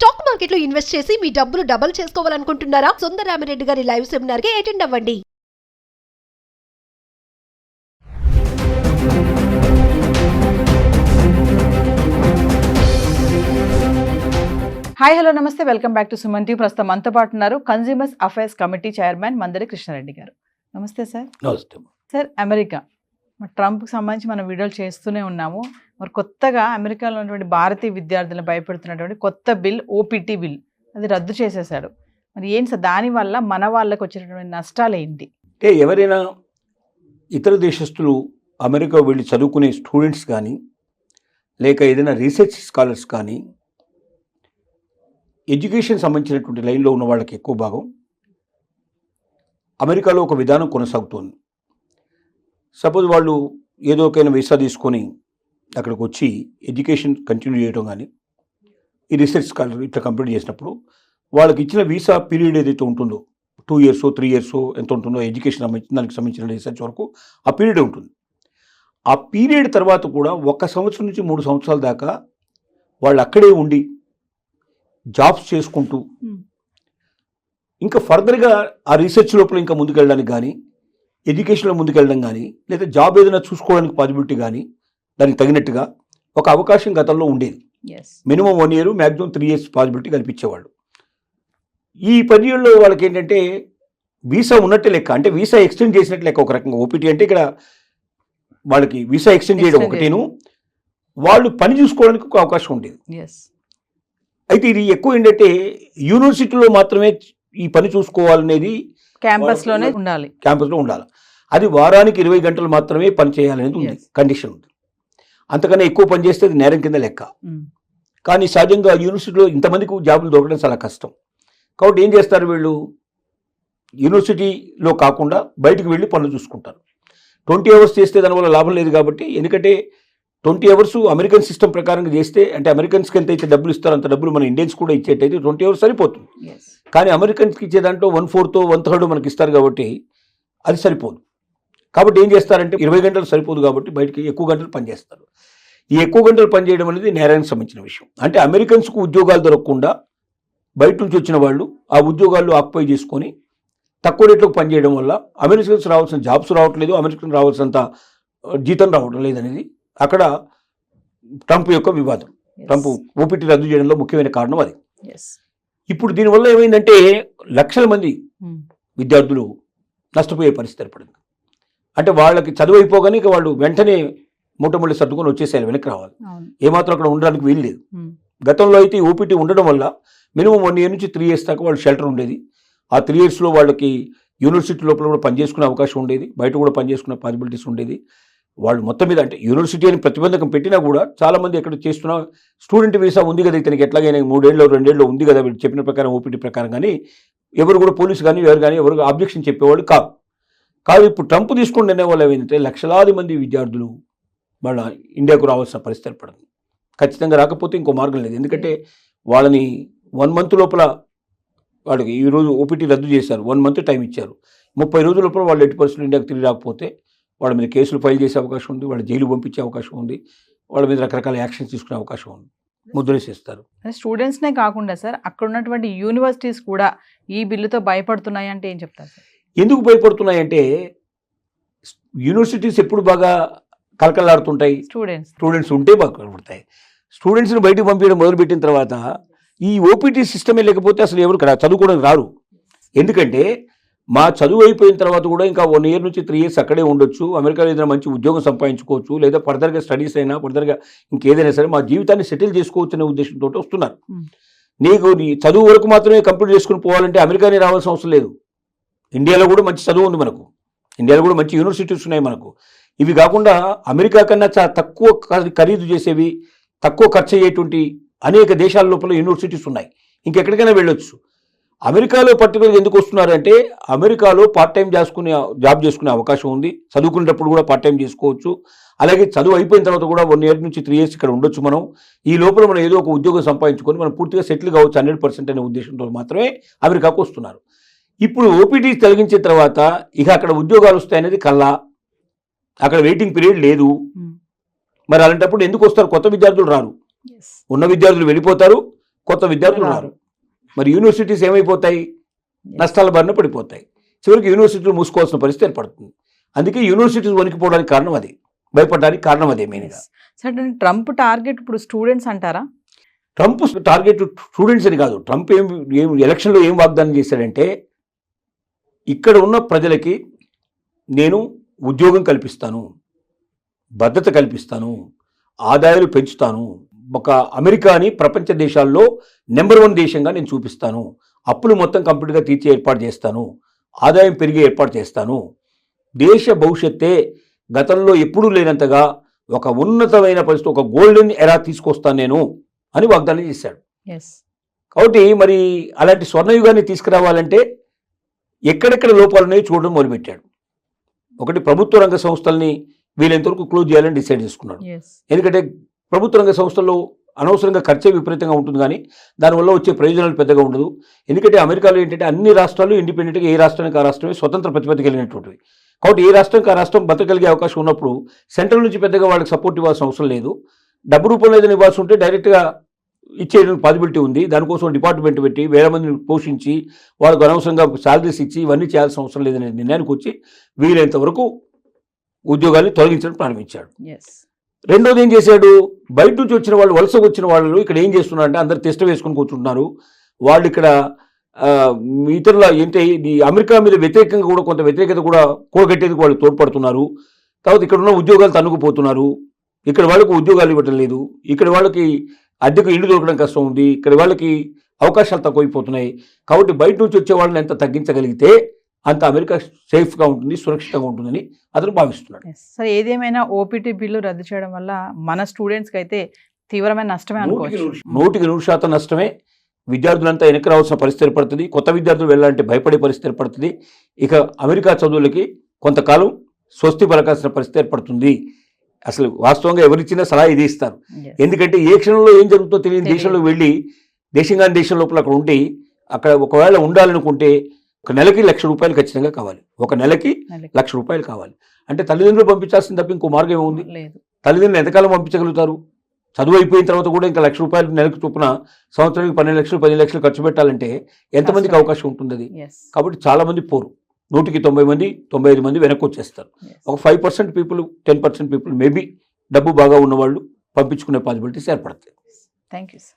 Stock మార్కెట్లో invest చేసి మీ డబ్బులు డబుల్ చేసుకోవాలనుకుంటున్నారా? సుందరరామిరెడ్డి గారి లైవ్ సెమినార్ కి అటెండ్ అవ్వండి. హాయ్ హలో నమస్తే, welcome back to Suman TV. ప్రస్తుతం మనతో పాటు ఉన్నారు consumers affairs committee chairman Mandari Krishnareddy గారు. నమస్తే సార్. నమస్తే. సార్, అమెరికా ట్రంప్కి సంబంధించి మనం వీడియోలు చేస్తూనే ఉన్నాము. మరి కొత్తగా అమెరికాలో ఉన్నటువంటి భారతీయ విద్యార్థులను భయపెడుతున్నటువంటి కొత్త బిల్, ఓపీటీ బిల్, అది రద్దు చేసేసాడు. మరి ఏంటి సార్, దానివల్ల మన వాళ్ళకి వచ్చినటువంటి నష్టాలు ఏంటి? అంటే ఎవరైనా ఇతర దేశస్తులు అమెరికా వెళ్ళి చదువుకునే స్టూడెంట్స్ కానీ, లేక ఏదైనా రీసెర్చ్ స్కాలర్స్ కానీ, ఎడ్యుకేషన్ సంబంధించినటువంటి లైన్లో ఉన్న వాళ్ళకి ఎక్కువ భాగం అమెరికాలో ఒక విధానం కొనసాగుతోంది. సపోజ్ వాళ్ళు ఏదో ఒకైనా వీసా తీసుకొని అక్కడికి వచ్చి ఎడ్యుకేషన్ కంటిన్యూ చేయడం కానీ, ఈ రీసెర్చ్ స్కాలర్ ఇట్లా కంప్లీట్ చేసినప్పుడు వాళ్ళకి ఇచ్చిన వీసా పీరియడ్ ఏదైతే ఉంటుందో 2 years 3 years ఎంత ఉంటుందో ఎడ్యుకేషన్ దానికి సంబంధించిన రీసెర్చ్ వరకు ఆ పీరియడ్ ఉంటుంది. ఆ పీరియడ్ తర్వాత కూడా 1 సంవత్సరం నుంచి 3 సంవత్సరాల దాకా వాళ్ళు అక్కడే ఉండి జాబ్స్ చేసుకుంటూ ఇంకా ఫర్దర్గా ఆ రీసెర్చ్ లోపల ఇంకా ముందుకెళ్ళడానికి కానీ, ఎడ్యుకేషన్లో ముందుకెళ్ళడం కానీ, లేదా జాబ్ ఏదైనా చూసుకోవడానికి పాసిబిలిటీ కానీ దానికి తగినట్టుగా ఒక అవకాశం గతంలో ఉండేది. Minimum 1 year, maximum 3 years possibility కల్పించేవాళ్ళు. ఈ పీరియడ్లో వాళ్ళకి ఏంటంటే వీసా ఉన్నట్టే లెక్క, అంటే వీసా ఎక్స్టెండ్ చేసినట్టు లెక్క. ఒక రకంగా ఓపీటీ అంటే ఇక్కడ వాళ్ళకి వీసా ఎక్స్టెండ్ చేయడం ఒకటేను, వాళ్ళు పని చూసుకోవడానికి ఒక అవకాశం ఉండేది. అయితే ఇది ఎక్కువ ఏంటంటే యూనివర్సిటీలో మాత్రమే ఈ పని చూసుకోవాలనేది, క్యాంపస్లో ఉండాలి. అది వారానికి 20 గంటలు మాత్రమే పని చేయాలనేది ఉంది, కండిషన్ ఉంది. అంతకన్నా ఎక్కువ పని చేస్తే అది నేరం కింద లెక్క. కానీ సహజంగా యూనివర్సిటీలో ఇంతమందికి జాబులు దొరకడం చాలా కష్టం. కాబట్టి ఏం చేస్తారు వీళ్ళు, యూనివర్సిటీలో కాకుండా బయటకు వెళ్ళి పనులు చూసుకుంటారు. 20 hours చేస్తే దానివల్ల లాభం లేదు కాబట్టి, ఎందుకంటే 20 hours అమెరికన్ సిస్టమ్ ప్రకారంగా చేస్తే, అంటే అమెరికన్స్కి ఎంత అయితే డబ్బులు ఇస్తారో అంత డబ్బులు మన ఇండియన్స్ కూడా ఇచ్చేటైతే 20 hours సరిపోతుంది. కానీ అమెరికన్స్కి ఇచ్చే దాంట్లో 1/4 1/3 మనకి ఇస్తారు కాబట్టి అది సరిపోదు. కాబట్టి ఏం చేస్తారంటే 20 గంటలు సరిపోదు కాబట్టి బయటికి ఎక్కువ గంటలు పనిచేస్తారు. ఈ ఎక్కువ గంటలు పనిచేయడం అనేది నేరానికి సంబంధించిన విషయం. అంటే అమెరికన్స్కు ఉద్యోగాలు దొరకకుండా బయట నుంచి వచ్చిన వాళ్ళు ఆ ఉద్యోగాల్లో ఆక్యుపై చేసుకొని తక్కువ రేట్లకు పనిచేయడం వల్ల అమెరికన్స్ రావాల్సిన జాబ్స్ రావట్లేదు, అమెరికన్ రావాల్సినంత జీతం రావడం లేదనేది అక్కడ ట్రంప్ యొక్క వివాదం. ట్రంప్ ఓపీటీ రద్దు చేయడంలో ముఖ్యమైన కారణం అది. ఇప్పుడు దీనివల్ల ఏమైందంటే లక్షల మంది విద్యార్థులు నష్టపోయే పరిస్థితి ఏర్పడింది. అంటే వాళ్ళకి చదువు అయిపోగానే ఇక వాళ్ళు వెంటనే మూటముళ్ళు సర్దుకొని వచ్చేసేయాలి, వెనక్కి రావాలి. ఏమాత్రం అక్కడ ఉండడానికి వీలు లేదు. గతంలో అయితే ఓపీటీ ఉండడం వల్ల మినిమం 1 year నుంచి 3 years దాకా వాళ్ళు షెల్టర్ ఉండేది. ఆ 3 yearsలో వాళ్ళకి యూనివర్సిటీ లోపల కూడా పనిచేసుకునే అవకాశం ఉండేది, బయట కూడా పనిచేసుకునే పాసిబిలిటీస్ ఉండేది. వాళ్ళు మొత్తం మీద అంటే యూనివర్సిటీ అని ప్రతిబంధకం పెట్టినా కూడా చాలామంది ఎక్కడ చేస్తున్న స్టూడెంట్ వీసా ఉంది కదా ఇతనికి, ఎట్లాగైనా 3 ఏళ్ళు 2 ఏళ్ళు ఉంది కదా వీళ్ళు చెప్పిన ప్రకారం ఓపీటీ ప్రకారం, కానీ ఎవరు కూడా పోలీసు కానీ ఎవరు ఆబ్జెక్షన్ చెప్పేవాళ్ళు కాదు. ఇప్పుడు ట్రంప్ తీసుకుని నిర్ణయం వల్ల ఏమైందంటే లక్షలాది మంది విద్యార్థులు వాళ్ళ ఇండియాకు రావాల్సిన పరిస్థితి ఏర్పడింది. ఖచ్చితంగా రాకపోతే ఇంకో మార్గం లేదు. ఎందుకంటే వాళ్ళని 1 month లోపల వాళ్ళకి ఈరోజు ఓపీటీ రద్దు చేశారు, 1 month టైం ఇచ్చారు. 30 రోజుల లోపల వాళ్ళు 80% ఇండియాకు తిరిగి రాకపోతే వాళ్ళ మీద కేసులు ఫైల్ చేసే అవకాశం ఉంది, వాళ్ళ జైలు పంపించే అవకాశం ఉంది, వాళ్ళ మీద రకరకాల యాక్షన్స్ తీసుకునే అవకాశం ఉంది, ముద్రేసేస్తారు. స్టూడెంట్స్నే కాకుండా సార్, అక్కడ ఉన్నటువంటి యూనివర్సిటీస్ కూడా ఈ బిల్లుతో భయపడుతున్నాయి అంటే ఏం చెప్తారు సార్? ఎందుకు భయపడుతున్నాయంటే యూనివర్సిటీస్ ఎప్పుడు బాగా కలకలాడుతుంటాయి, స్టూడెంట్స్ ఉంటే బాగా కలపడతాయి. స్టూడెంట్స్ని బయటకు పంపించడం మొదలుపెట్టిన తర్వాత ఈ ఓపీటీ సిస్టమే లేకపోతే అసలు ఎవరు చదువుకోవడానికి రారు. ఎందుకంటే మా చదువు అయిపోయిన తర్వాత కూడా ఇంకా 1 year నుంచి 3 years అక్కడే ఉండొచ్చు, అమెరికాలో ఏదైనా మంచి ఉద్యోగం సంపాదించుకోవచ్చు, లేదా ఫర్దర్గా స్టడీస్ అయినా ఫర్దర్గా ఇంకేదైనా సరే మా జీవితాన్ని సెటిల్ చేసుకోవచ్చు అనే ఉద్దేశంతో వస్తున్నారు. నీకు నీ చదువు వరకు మాత్రమే కంప్లీట్ చేసుకుని పోవాలంటే అమెరికానే రావాల్సిన అవసరం లేదు. ఇండియాలో కూడా మంచి చదువు ఉంది మనకు, ఇండియాలో కూడా మంచి యూనివర్సిటీస్ ఉన్నాయి మనకు. ఇవి కాకుండా అమెరికా కన్నా చాలా తక్కువ ఖరీదు చేసేవి, తక్కువ ఖర్చు అయ్యేటువంటి అనేక దేశాల లోపల యూనివర్సిటీస్ ఉన్నాయి, ఇంకెక్కడికైనా వెళ్ళొచ్చు. అమెరికాలో పర్టికులర్గా ఎందుకు వస్తున్నారంటే అమెరికాలో జాబ్ చేసుకునే అవకాశం ఉంది, చదువుకునేటప్పుడు కూడా పార్ట్ టైం చేసుకోవచ్చు, అలాగే చదువు అయిపోయిన తర్వాత కూడా 1 year నుంచి 3 years ఇక్కడ ఉండొచ్చు. మనం ఈ లోపల మనం ఏదో ఒక ఉద్యోగం సంపాదించుకొని మనం పూర్తిగా సెటిల్ కావచ్చు 100% అనే ఉద్దేశంతో మాత్రమే అమెరికాకు వస్తున్నారు. ఇప్పుడు ఓపీటీ తొలగించిన తర్వాత ఇక అక్కడ ఉద్యోగాలు వస్తాయనేది కల్లా, అక్కడ వెయిటింగ్ పీరియడ్ లేదు. మరి అలాంటప్పుడు ఎందుకు వస్తారు? కొత్త విద్యార్థులు రారు, ఉన్న విద్యార్థులు వెళ్ళిపోతారు, కొత్త విద్యార్థులు రారు. మరి యూనివర్సిటీస్ ఏమైపోతాయి? నష్టాల బారిన పడిపోతాయి. చివరికి యూనివర్సిటీలు మూసుకోవాల్సిన పరిస్థితి ఏర్పడుతుంది. అందుకే యూనివర్సిటీస్ వణికిపోవడానికి కారణం అది, భయపడడానికి కారణం అదే మెయిన్గా. సరే, ట్రంప్ టార్గెట్ ఇప్పుడు స్టూడెంట్స్ అంటారా? ట్రంప్ టార్గెట్ స్టూడెంట్స్ అని కాదు. ట్రంప్ ఏం ఎలక్షన్లో ఏం వాగ్దానం చేశాడంటే, ఇక్కడ ఉన్న ప్రజలకి నేను ఉద్యోగం కల్పిస్తాను, భద్రత కల్పిస్తాను, ఆదాయాలు పెంచుతాను, ఒక అమెరికాని ప్రపంచ దేశాల్లో నెంబర్ 1 దేశంగా నేను చూపిస్తాను, అప్పులు మొత్తం కంప్లీట్గా తీర్చే ఏర్పాటు చేస్తాను, ఆదాయం పెరిగే ఏర్పాటు చేస్తాను, దేశ భవిష్యత్తే గతంలో ఎప్పుడూ లేనంతగా ఒక ఉన్నతమైన పరిస్థితి, ఒక గోల్డెన్ ఎరా తీసుకొస్తాను నేను అని వాగ్దానం చేశాడు. కాబట్టి మరి అలాంటి స్వర్ణయుగాన్ని తీసుకురావాలంటే ఎక్కడెక్కడ లోపాలున్నాయో చూడడం మొదలుపెట్టాడు. ఒకటి, ప్రభుత్వ రంగ సంస్థల్ని వీలైనంతవరకు క్లోజ్ చేయాలని డిసైడ్ చేసుకున్నాడు. ఎందుకంటే ప్రభుత్వ రంగ సంస్థల్లో అనవసరంగా ఖర్చే విపరీతంగా ఉంటుంది, కానీ దానివల్ల వచ్చే ప్రయోజనాలు పెద్దగా ఉండదు. ఎందుకంటే అమెరికాలో ఏంటంటే అన్ని రాష్ట్రాలు ఇండిపెండెంట్గా, ఏ రాష్ట్రానికి ఆ రాష్ట్రమే స్వతంత్ర ప్రతిపత్తి కలిగినటువంటివి. కాబట్టి ఏ రాష్ట్రానికి ఆ రాష్ట్రం బతకగలిగే అవకాశం ఉన్నప్పుడు సెంట్రల్ నుంచి పెద్దగా వాళ్ళకి సపోర్ట్ ఇవ్వాల్సిన అవసరం లేదు. డబ్బు రూపంలో ఏదైనా ఇవ్వాల్సి ఉంటే డైరెక్ట్గా ఇచ్చేయడానికి పాసిబిలిటీ ఉంది. దానికోసం డిపార్ట్మెంట్ పెట్టి వేల మందిని పోషించి వాళ్ళకు అనవసరంగా శాలరీస్ ఇచ్చి ఇవన్నీ చేయాల్సిన అవసరం లేదనే నిర్ణయానికి వచ్చి వీలైనంత వరకు ఉద్యోగాన్ని తొలగించడం ప్రారంభించాడు. రెండోది ఏం చేశాడు, బయట నుంచి వచ్చిన వాళ్ళు, వలసకు వచ్చిన వాళ్ళు ఇక్కడ ఏం చేస్తున్నారంటే అందరు టెస్ట్ వేసుకొని కూర్చుంటున్నారు. వాళ్ళు ఇక్కడ ఇతరుల ఏంటి ఈ అమెరికా మీద వ్యతిరేకంగా కూడా కొంత వ్యతిరేకత కూడా కూడగట్టేందుకు వాళ్ళు తోడ్పడుతున్నారు. తర్వాత ఇక్కడ ఉన్న ఉద్యోగాలు తన్నుకుపోతున్నారు. ఇక్కడ వాళ్ళకు ఉద్యోగాలు ఇవ్వటం లేదు. ఇక్కడ వాళ్ళకి అద్దెకు ఇల్లు దొరకడం కష్టం ఉంది. ఇక్కడ వాళ్ళకి అవకాశాలు తక్కువైపోతున్నాయి. కాబట్టి బయట నుంచి వచ్చే వాళ్ళని ఎంత తగ్గించగలిగితే అంత అమెరికా సేఫ్గా ఉంటుంది, సురక్షితంగా ఉంటుందని అతను భావిస్తున్నాడు. సరే, ఏదేమైనా ఓపీటీ బిల్లు రద్దు చేయడం వల్ల మన స్టూడెంట్స్కి అయితే తీవ్రమైన నష్టమే అనుకోవచ్చు. 100% నష్టమే. విద్యార్థులంతా వెనక్కి రావాల్సిన పరిస్థితి ఏర్పడుతుంది. కొత్త విద్యార్థులు వెళ్ళాలంటే భయపడే పరిస్థితి ఏర్పడుతుంది. ఇక అమెరికా చదువులకి కొంతకాలం స్వస్తి పలకాల్సిన పరిస్థితి ఏర్పడుతుంది. అసలు వాస్తవంగా ఎవరిచ్చినా సలహా ఇది ఇస్తారు. ఎందుకంటే ఏ క్షణంలో ఏం జరుగుతుందో తెలియని దేశంలో వెళ్ళి దేశంగాని దేశం లోపల అక్కడ ఉండి అక్కడ ఒకవేళ ఉండాలనుకుంటే ఒక నెలకి ₹1,00,000 ఖచ్చితంగా కావాలి. ఒక నెలకి ₹1,00,000 కావాలి. అంటే తల్లిదండ్రులు పంపించాల్సింది తప్ప ఇంకో మార్గం ఏముంది? తల్లిదండ్రులు ఎంతకాలం పంపించగలుగుతారు? చదువు అయిపోయిన తర్వాత కూడా ఇంకా ₹1,00,000 నెలకు చొప్పున సంవత్సరానికి 12 లక్షలు 10 లక్షలు ఖర్చు పెట్టాలంటే ఎంతమందికి అవకాశం ఉంటుంది అది? కాబట్టి చాలా మంది పోరు. 100కి 90 మంది 95 మంది వెనక్కి వచ్చేస్తారు. ఒక 5% పీపుల్ 10% పీపుల్ మేబీ డబ్బు బాగా ఉన్నవాళ్ళు పంపించుకునే పాసిబిలిటీస్ ఏర్పడతాయి. Thank you sir.